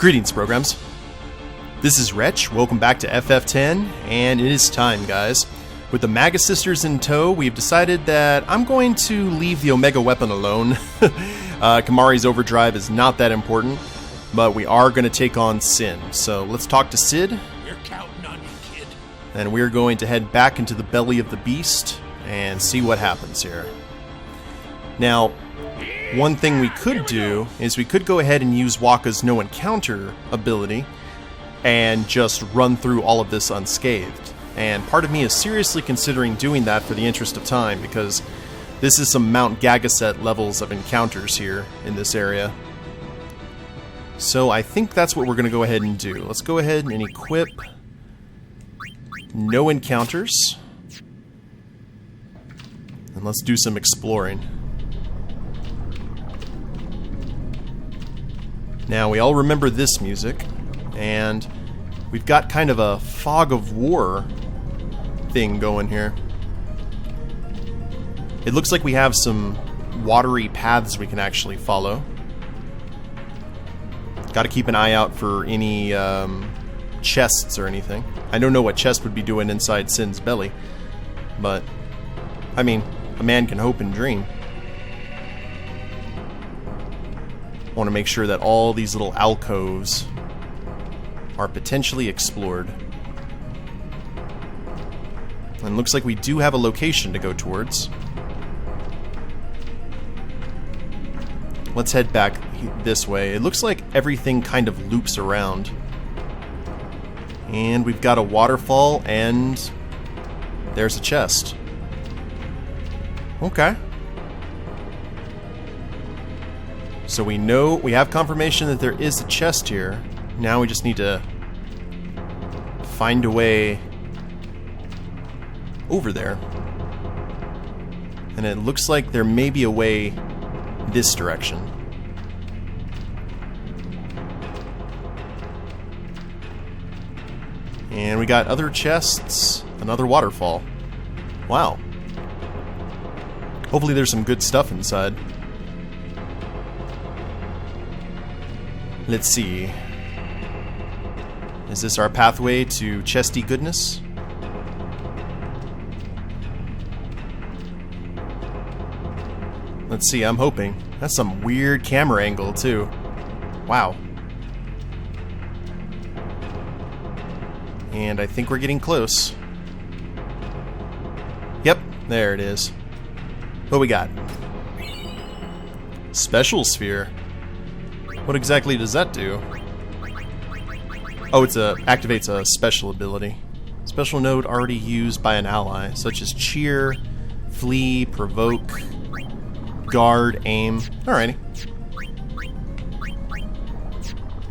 Greetings, programs. This is Wretch. Welcome back to FF10, and it is time, guys. With the Maga Sisters in tow, we've decided that I'm going to leave the Omega weapon alone. Kamari's overdrive is not that important, but we are going to take on Sin. So let's talk to Sid. We're counting on you, kid. And we're going to head back into the belly of the beast and see what happens here. Now, one thing we could do is we could go ahead and use Wakka's no encounter ability and just run through all of this unscathed. And part of me is seriously considering doing that for the interest of time, because this is some Mount Gagaset levels of encounters here in this area. So I think that's what we're going to go ahead and do. Let's go ahead and equip no encounters. And let's do some exploring. Now, we all remember this music, and we've got kind of a fog of war thing going here. It looks like we have some watery paths we can actually follow. Gotta keep an eye out for any chests or anything. I don't know what chest would be doing inside Sin's belly, but, I mean, a man can hope and dream. I want to make sure that all these little alcoves are potentially explored. And looks like we do have a location to go towards. Let's head back this way. It looks like everything kind of loops around. And we've got a waterfall, and there's a chest. Okay. So we know, we have confirmation that there is a chest here. Now we just need to find a way over there. And it looks like there may be a way this direction. And we got other chests, another waterfall. Wow. Hopefully there's some good stuff inside. Let's see. Is this our pathway to chesty goodness? Let's see, I'm hoping. That's some weird camera angle, too. Wow. And I think we're getting close. Yep, there it is. What we got? Special Sphere. What exactly does that do? Oh, it activates a special ability. Special node already used by an ally, such as Cheer, Flee, Provoke, Guard, Aim. Alrighty.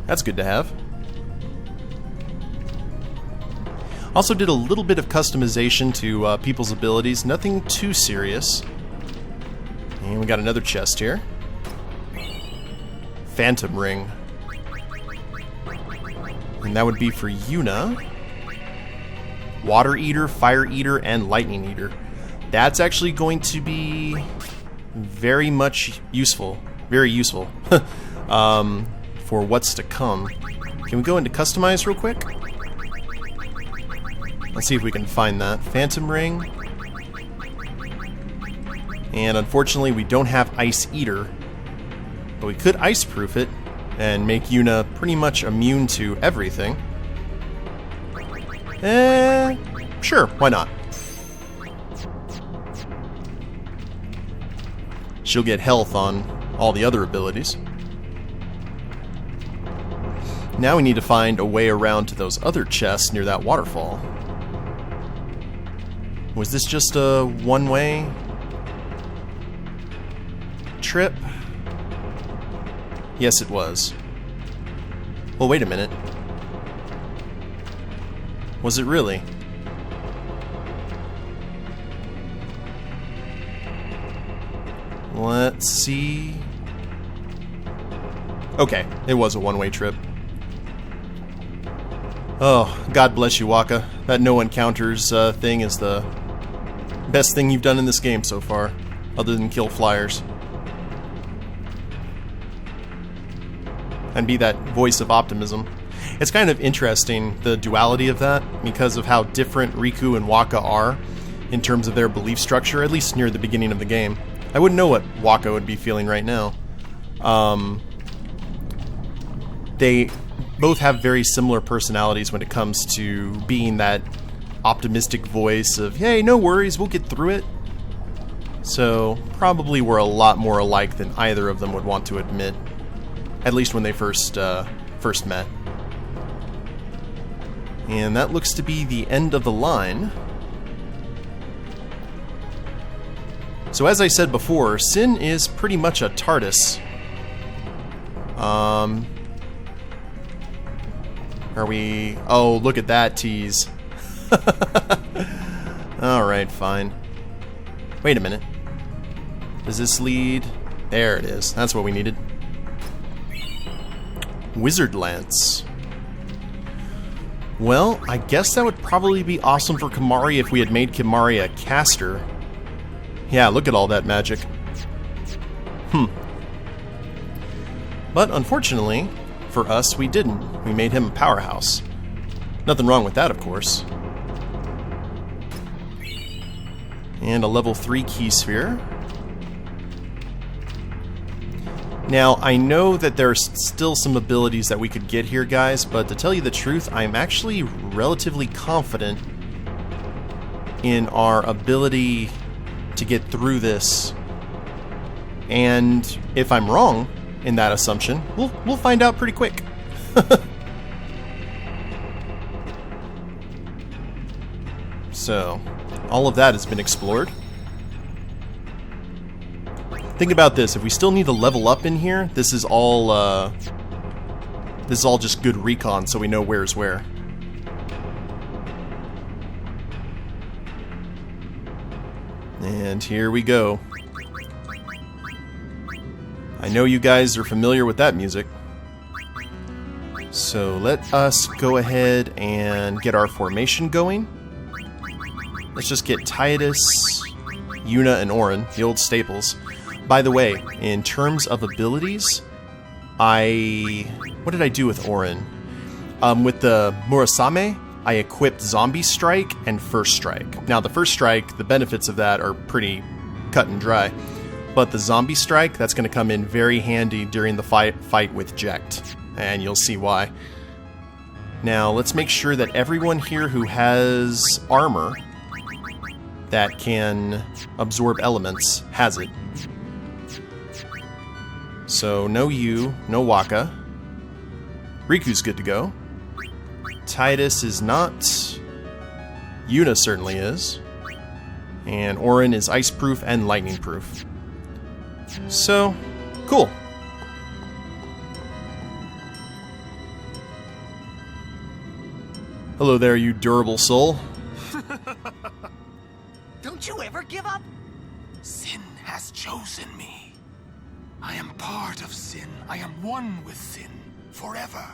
That's good to have. Also did a little bit of customization to people's abilities. Nothing too serious. And we got another chest here. Phantom Ring. And that would be for Yuna. Water Eater, Fire Eater, and Lightning Eater. That's actually going to be very much useful. Very useful. For what's to come. Can we go into Customize real quick? Let's see if we can find that. Phantom Ring. And unfortunately we don't have Ice Eater. But we could ice-proof it and make Yuna pretty much immune to everything. Sure, why not? She'll get health on all the other abilities. Now we need to find a way around to those other chests near that waterfall. Was this just a one-way trip? Yes, it was. Well, wait a minute. Was it really? Let's see. Okay, it was a one-way trip. Oh, God bless you, Wakka. That no encounters thing is the best thing you've done in this game so far, other than kill flyers. and be that voice of optimism. It's kind of interesting, the duality of that, because of how different Riku and Waka are in terms of their belief structure, at least near the beginning of the game. I wouldn't know what Waka would be feeling right now. They both have very similar personalities when it comes to being that optimistic voice of, hey, no worries, we'll get through it. So, probably we're a lot more alike than either of them would want to admit. At least when they first met. And that looks to be the end of the line. So as I said before, Sin is pretty much a TARDIS. Are we... Oh, look at that tease. Alright, fine. Wait a minute. Does this lead... There it is. That's what we needed. Wizard Lance. Well, I guess that would probably be awesome for Kimahri if we had made Kimahri a caster. Yeah, look at all that magic. But unfortunately, for us, we didn't. We made him a powerhouse. Nothing wrong with that, of course. And a level 3 key sphere. Now, I know that there's still some abilities that we could get here, guys, but to tell you the truth, I'm actually relatively confident in our ability to get through this. And if I'm wrong in that assumption, we'll find out pretty quick. So, all of that has been explored. Think about this, if we still need to level up in here, this is all just good recon, so we know where's where. And here we go. I know you guys are familiar with that music. So let us go ahead and get our formation going. Let's just get Titus, Yuna, and Auron, the old staples. By the way, in terms of abilities, what did I do with Auron? With the Murasame, I equipped Zombie Strike and First Strike. Now, the First Strike, the benefits of that are pretty cut and dry. But the Zombie Strike, that's going to come in very handy during the fight with Jekt. And you'll see why. Now, let's make sure that everyone here who has armor that can absorb elements has it. So, no Yu, no Waka. Riku's good to go. Titus is not. Yuna certainly is. And Auron is ice-proof and lightning-proof. So, cool. Hello there, you durable soul. Don't you ever give up? Sin has chosen me. I am part of Sin. I am one with Sin forever.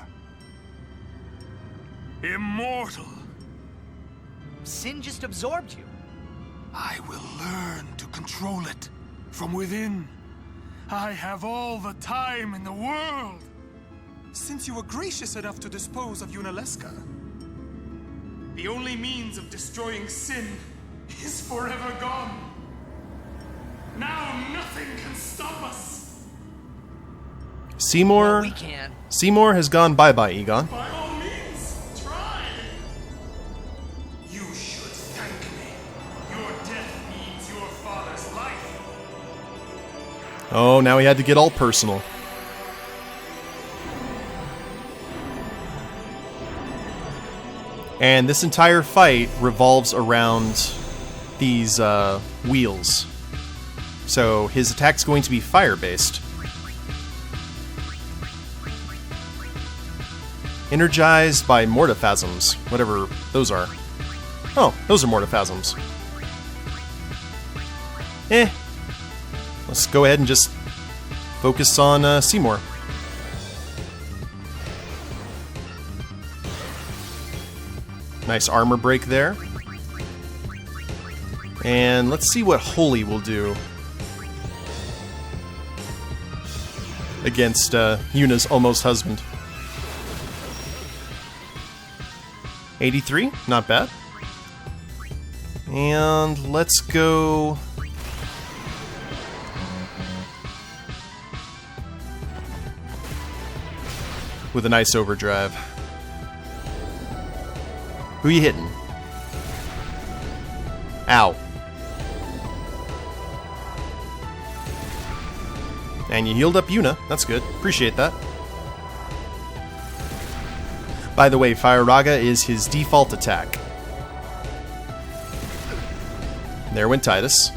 Immortal. Sin just absorbed you. I will learn to control it from within. I have all the time in the world. Since you were gracious enough to dispose of Yunalesca, the only means of destroying Sin is forever gone. Now nothing can stop us. Seymour. Well, we can. Seymour has gone bye-bye, Egon. By all means, try. You should thank me. Your death means your father's life. Oh, now he had to get all personal. And this entire fight revolves around these wheels. So his attack's going to be fire-based. Energized by mortiphasms, whatever those are. Oh, those are mortiphasms. Let's go ahead and just focus on Seymour. Nice armor break there. And let's see what Holy will do. against Yuna's almost husband. 83, not bad. And let's go... with a nice overdrive. Who you hitting? Ow. And you healed up Yuna. That's good. Appreciate that. By the way, Fire Raga is his default attack. There went Titus.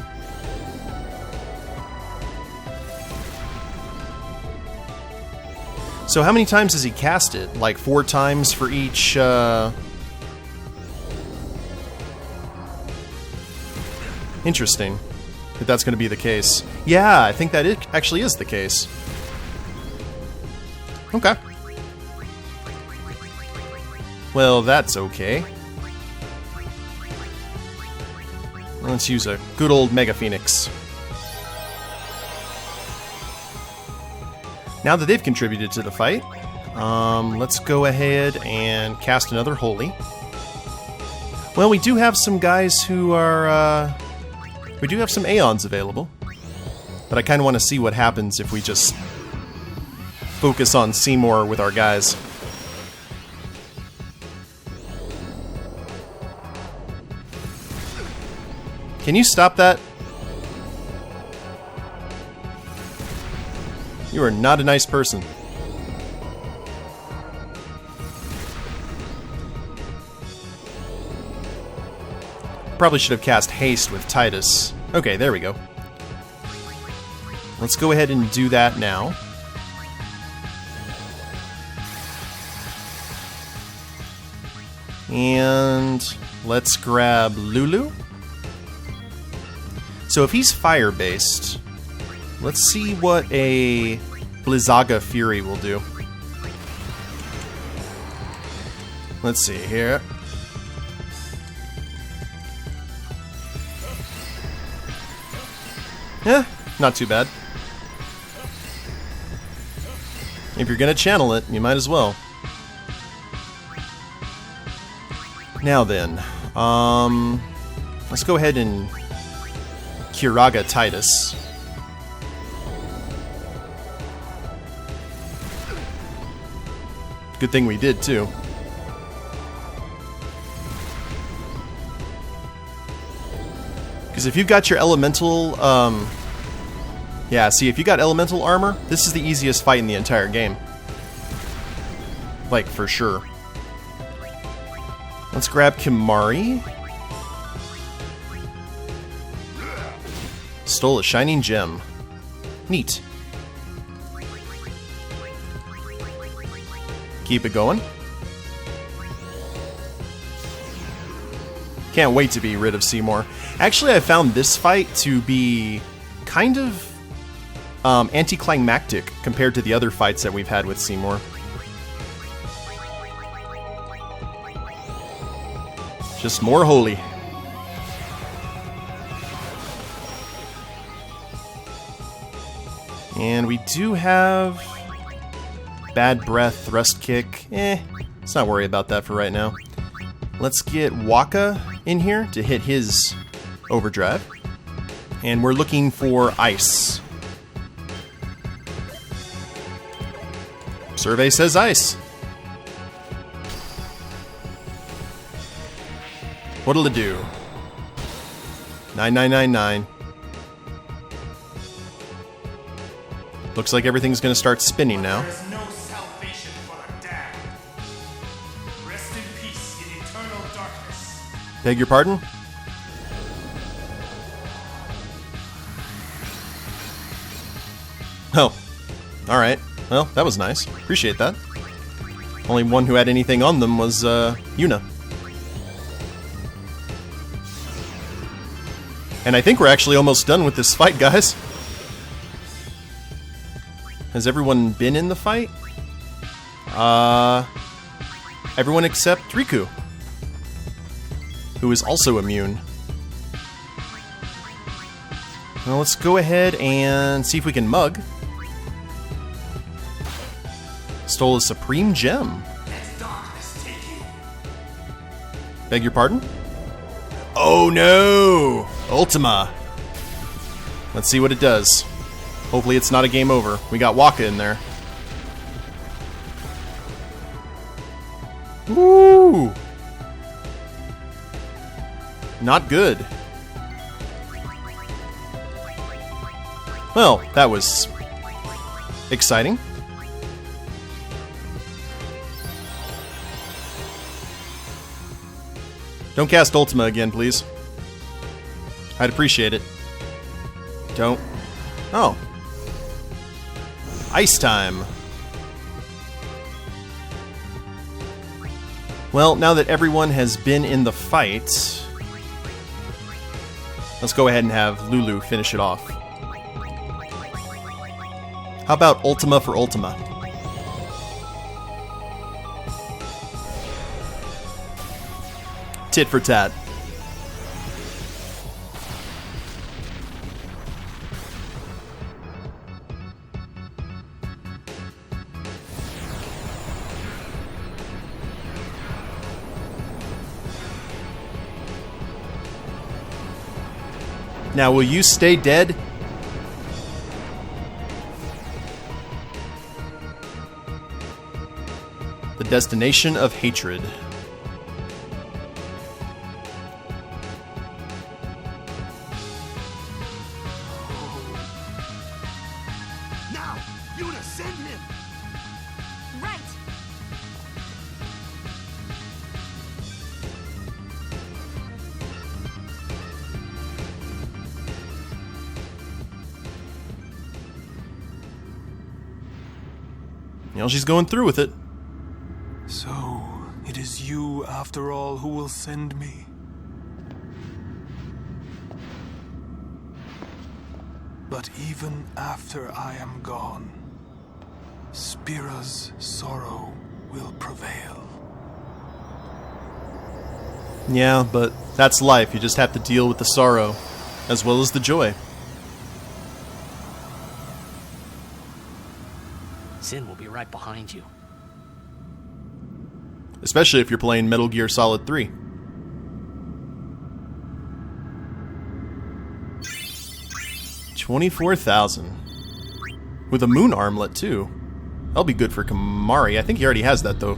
So how many times has he cast it? Like 4 times for each, Interesting. If that's going to be the case. Yeah, I think that it actually is the case. Okay. Well, that's okay. Let's use a good old Mega Phoenix. Now that they've contributed to the fight, let's go ahead and cast another Holy. Well, we do have some guys who are, we do have some Aeons available. But I kind of want to see what happens if we just focus on Seymour with our guys. Can you stop that? You are not a nice person. Probably should have cast Haste with Titus. Okay, there we go. Let's go ahead and do that now. And let's grab Lulu. So if he's fire-based, let's see what a Blizzaga Fury will do. Let's see here. Yeah, not too bad. If you're gonna channel it, you might as well. Now then, let's go ahead and Kiraga Titus. Good thing we did, too. Because if you've got your elemental, yeah, see, if you got elemental armor, this is the easiest fight in the entire game. Like, for sure. Let's grab Kimari. Stole a shining gem. Neat. Keep it going. Can't wait to be rid of Seymour. Actually, I found this fight to be kind of anticlimactic compared to the other fights that we've had with Seymour. Just more holy. And we do have Bad Breath, Thrust Kick. Let's not worry about that for right now. Let's get Waka in here to hit his overdrive. And we're looking for Ice. Survey says Ice. What'll it do? 9999. Looks like everything's gonna start spinning now. There is no salvation for the damned. Rest in peace in eternal darkness. Beg your pardon? Oh. Alright. Well, that was nice. Appreciate that. Only one who had anything on them was, Yuna. And I think we're actually almost done with this fight, guys. Has everyone been in the fight? Everyone except Riku, who is also immune. Well, let's go ahead and see if we can mug. Stole a supreme gem. Let darkness take you. Beg your pardon? Oh no! Ultima. Let's see what it does. Hopefully it's not a game over. We got Waka in there. Woo! Not good. Well, that was exciting. Don't cast Ultima again, please. I'd appreciate it. Don't. Oh. Ice time. Well, now that everyone has been in the fight, let's go ahead and have Lulu finish it off. How about Ultima for Ultima? Tit for tat. Now, will you stay dead? The destination of hatred. Now, Yuna, send him. Right. You know, she's going through with it. So, it is you, after all, who will send me. But even after I am gone, Spira's sorrow will prevail. Yeah, but that's life. You just have to deal with the sorrow, as well as the joy. Sin will be right behind you. Especially if you're playing Metal Gear Solid 3. $24,000. With a moon armlet, too. That'll be good for Kamari. I think he already has that, though.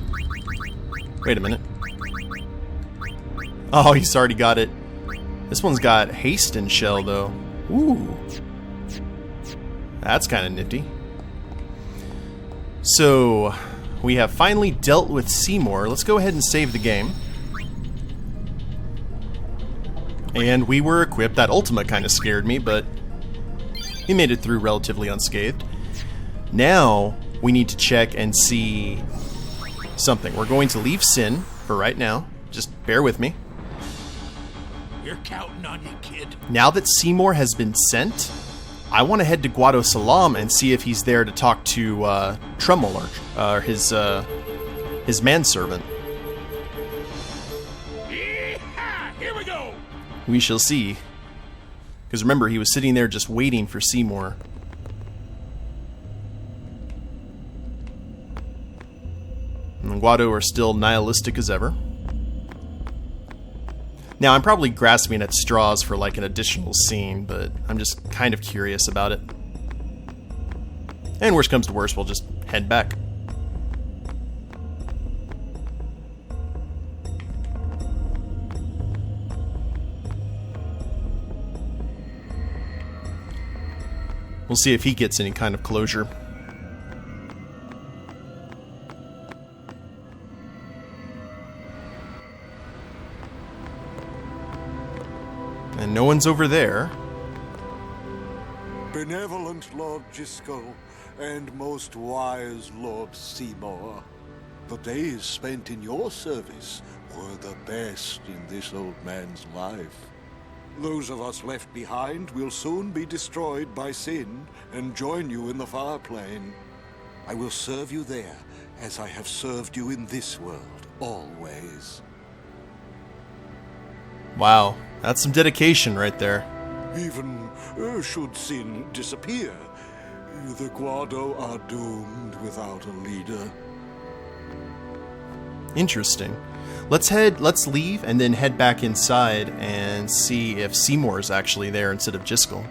Wait a minute. Oh, he's already got it. This one's got haste and shell, though. Ooh. That's kind of nifty. So, we have finally dealt with Seymour. Let's go ahead and save the game. And we were equipped. That Ultima kind of scared me, but we made it through relatively unscathed. Now, we need to check and see something. We're going to leave Sin for right now. Just bear with me. We're counting on you, kid. Now that Seymour has been sent, I want to head to Guado Salam and see if he's there to talk to Tremel, or his manservant. Yeehaw! Here we go. We shall see. Because remember, he was sitting there just waiting for Seymour. And Guado are still nihilistic as ever. Now, I'm probably grasping at straws for like an additional scene, but I'm just kind of curious about it. And worst comes to worst, we'll just head back. We'll see if he gets any kind of closure. And no one's over there. Benevolent Lord Gisco and most wise Lord Seymour, the days spent in your service were the best in this old man's life. Those of us left behind will soon be destroyed by sin and join you in the far plane. I will serve you there as I have served you in this world always. Wow, that's some dedication right there. Even should sin disappear, the Guado are doomed without a leader. Interesting. Let's leave and then head back inside and see if Seymour is actually there instead of Jiskel.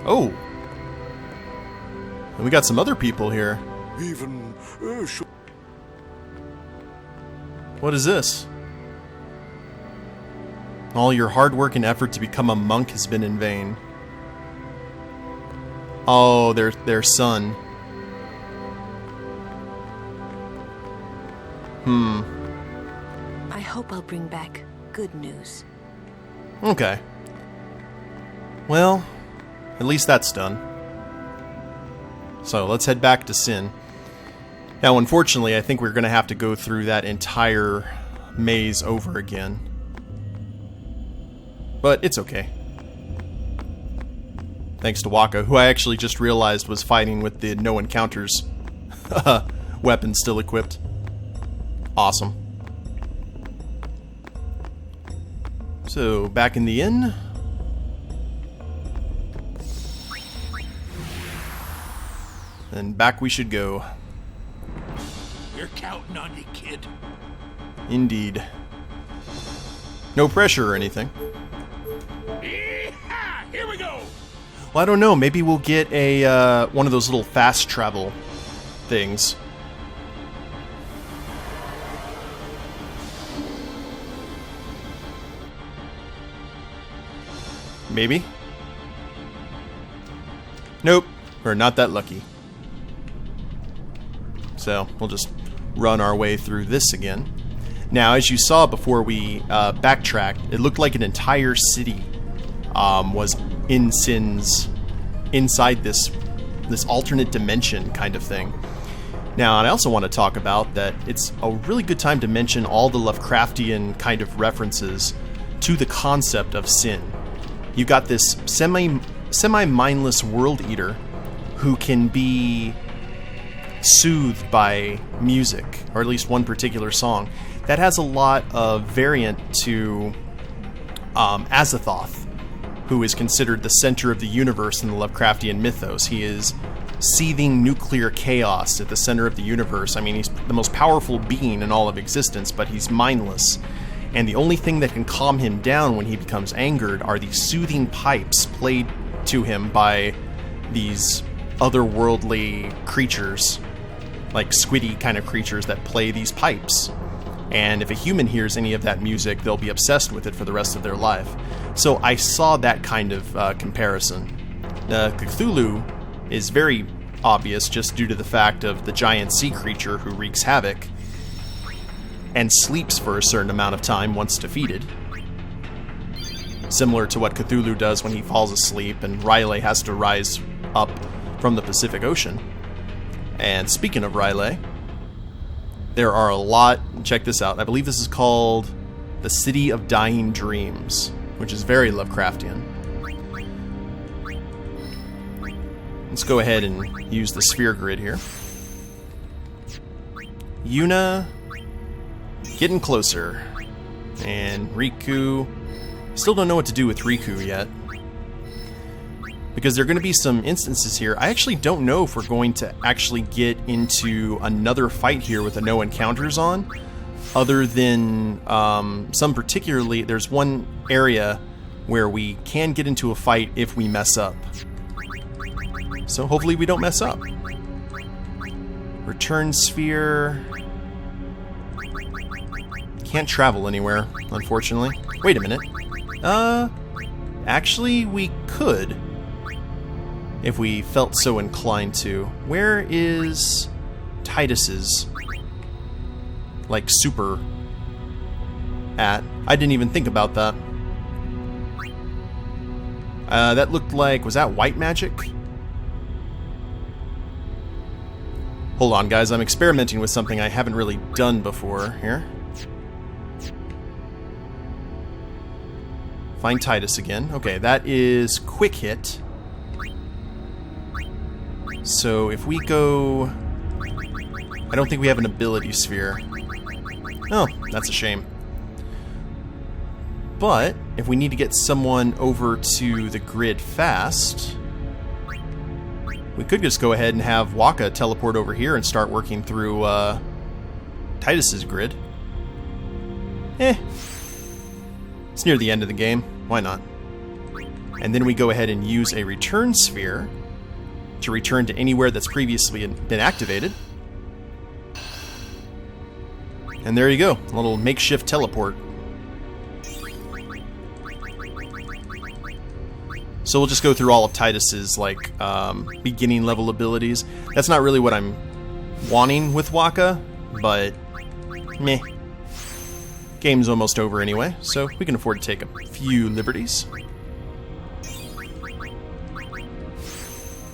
Oh. And we got some other people here. Even What is this? All your hard work and effort to become a monk has been in vain. Oh, their son. I hope I'll bring back good news. Okay. Well, at least that's done. So let's head back to Sin. Now, unfortunately, I think we're going to have to go through that entire maze over again. But it's okay. Thanks to Waka, who I actually just realized was fighting with the no encounters weapon still equipped. Awesome. So, back in the inn. And back we should go. We're counting on you, kid. Indeed. No pressure or anything. Yeehaw! Here we go! Well, I don't know. Maybe we'll get a one of those little fast travel things. Maybe. Nope. We're not that lucky. So, we'll just run our way through this again. Now, as you saw before we backtracked, it looked like an entire city was in Sin's inside this alternate dimension kind of thing. Now, and I also want to talk about that it's a really good time to mention all the Lovecraftian kind of references to the concept of Sin. You've got this semi-mindless world eater who can be soothed by music, or at least one particular song that has a lot of variant to Azathoth, who is considered the center of the universe in the Lovecraftian mythos. He is seething nuclear chaos at the center of the universe. I mean, he's the most powerful being in all of existence, but he's mindless. And the only thing that can calm him down when he becomes angered are these soothing pipes played to him by these otherworldly creatures, like squiddy kind of creatures that play these pipes. And if a human hears any of that music, they'll be obsessed with it for the rest of their life. So I saw that kind of comparison. Cthulhu is very obvious just due to the fact of the giant sea creature who wreaks havoc and sleeps for a certain amount of time once defeated. Similar to what Cthulhu does when he falls asleep and Riley has to rise up from the Pacific Ocean. And speaking of Riley, there are a lot... Check this out. I believe this is called the City of Dying Dreams, which is very Lovecraftian. Let's go ahead and use the sphere grid here. Yuna... getting closer. And Riku... still don't know what to do with Riku yet. Because there are going to be some instances here. I actually don't know if we're going to actually get into another fight here with the no encounters on. Other than some particularly... there's one area where we can get into a fight if we mess up. So hopefully we don't mess up. Return sphere... can't travel anywhere, unfortunately. Wait a minute. Actually, we could. If we felt so inclined to. Where is Titus's, like, super at? I didn't even think about that. That looked like... was that white magic? Hold on, guys. I'm experimenting with something I haven't really done before here. Find Titus again. Okay, that is quick hit. So if we go... I don't think we have an ability sphere. Oh, that's a shame. But if we need to get someone over to the grid fast... we could just go ahead and have Waka teleport over here and start working through Titus's grid. It's near the end of the game. Why not? And then we go ahead and use a return sphere to return to anywhere that's previously been activated. And there you go, a little makeshift teleport. So we'll just go through all of Titus's like beginning level abilities. That's not really what I'm wanting with Waka, but meh. Game's almost over anyway, so we can afford to take a few liberties.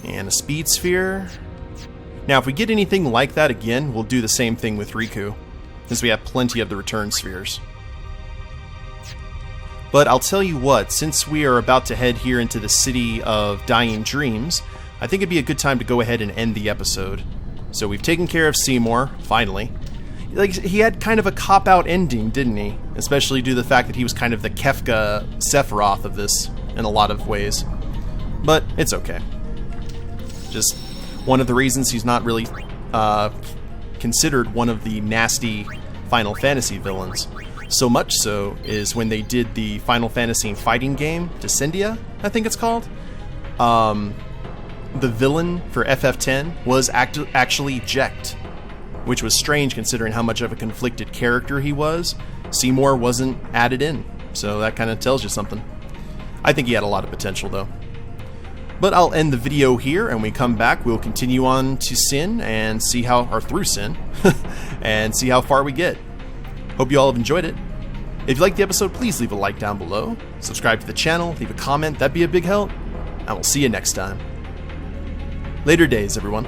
And a speed sphere. Now if we get anything like that again, we'll do the same thing with Riku, since we have plenty of the return spheres. But I'll tell you what, since we are about to head here into the City of Dying Dreams, I think it'd be a good time to go ahead and end the episode. So we've taken care of Seymour, finally. Like, he had kind of a cop-out ending, didn't he? Especially due to the fact that he was kind of the Kefka Sephiroth of this in a lot of ways. But it's okay. Just one of the reasons he's not really considered one of the nasty Final Fantasy villains. So much so is when they did the Final Fantasy fighting game, Descendia, I think it's called. The villain for FF10 was actually Jecht, which was strange considering how much of a conflicted character he was. Seymour wasn't added in, so that kind of tells you something. I think he had a lot of potential though. But I'll end the video here, and when we come back, we'll continue on to Sin and see how, or through Sin, and see how far we get. Hope you all have enjoyed it. If you liked the episode, please leave a like down below. Subscribe to the channel, leave a comment, that'd be a big help. And we'll see you next time. Later days, everyone.